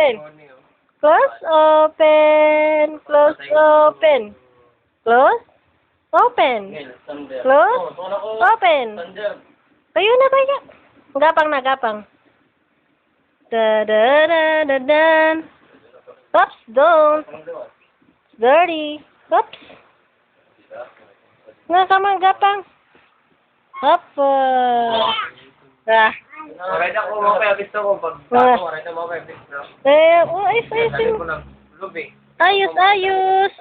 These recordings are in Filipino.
open. Close, open. Close, open. Close, open. Close, open. Tayo na, tayo. Gapang na, gapang. Da-da-da-da-dan. Oops, don't. Dirty. Oops. Nga, kamang gapang. Hop. Ah. Alright ako, mamaya gusto ko. Pag ako, alright na mamaya gusto. Ayos.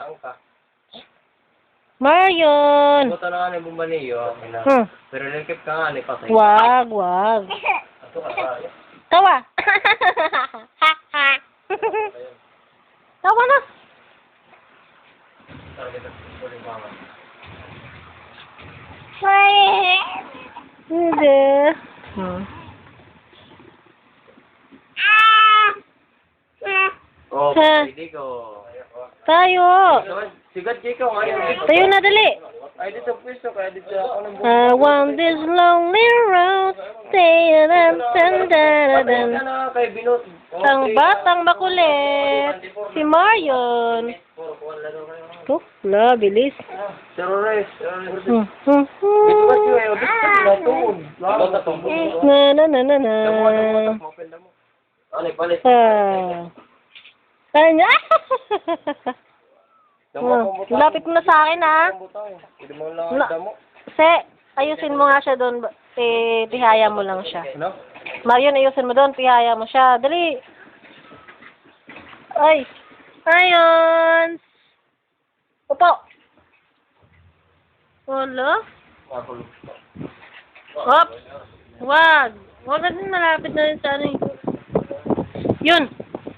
Marion. Buto na nga na bumaliyo. Pero nilkip ka nga, patay. Wag. Ato ka tayo. Tawa. Tawa na. Hindi. Oh, pwede ko. Tayo. Sigat kayo ka ngayon. Tayo na, dali. Ay, dito pwesto kaya dito ako ng buhay. I want this lonely road. Tan-tan-tan-tan. Kay Binot. Ang batang makulit. Si Marion. La, bilis. Terrorist. Hmm. Ito ba siya? Ito ba tuod? Na. Ano, palit. Kanya. Lapit mo na sa akin, ha? Hindi mo lang damo. Ayusin mo nga siya doon. Tihaya mo lang siya. Ano? Marion, ayusin mo doon. Tihaya mo siya. Dali. Ay. Marion. Upo. Wala. Hop. Wag. Wag ka din malapit na rin sa ano. Yun.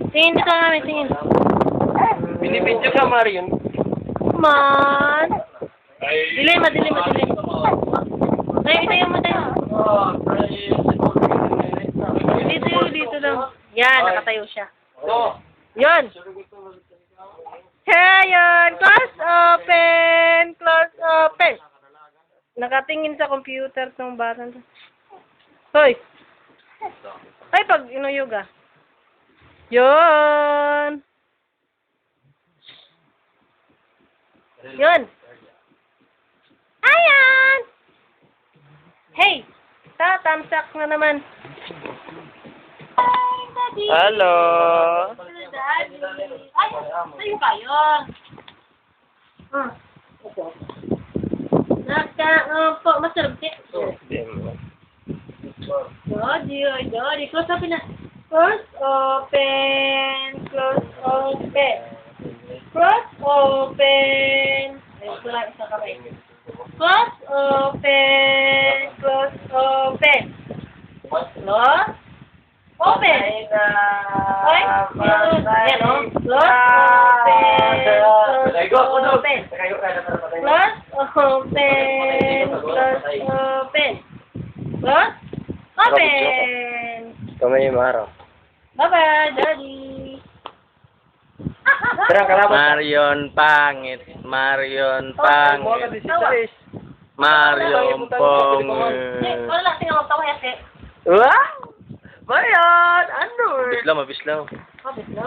Tingin dito namin. Tingin. Binibidyo ka, Marion. Come on. Dilim. Tayo mo. Dito lang. Yan, nakatayo siya. Yun. Yun. Close, open. Nakatingin sa computer tong bata. Hoy. Ay, pag inuyog ah. Yun. Ayan. Hey. Tamsak na naman. Hi, Daddy. Hello. Daddy. Ay, sa'yo kayo. Opo. Masarap siya. Daddy. Close open na. Close, open. Close, open. Ayun, wala isang kamay. Close, open. Close, open. Close, open. Ay, yan o. Close, open. Close, open. Close, open. Close, open. Close, open. Kamay yung araw. Bye-bye, Daddy. Marion pangit. Marion pangit. Marion pangit. Wala, tingnan mo, tawa yate. Wow! Marion! Ano? Mabislaw. Mabit lang.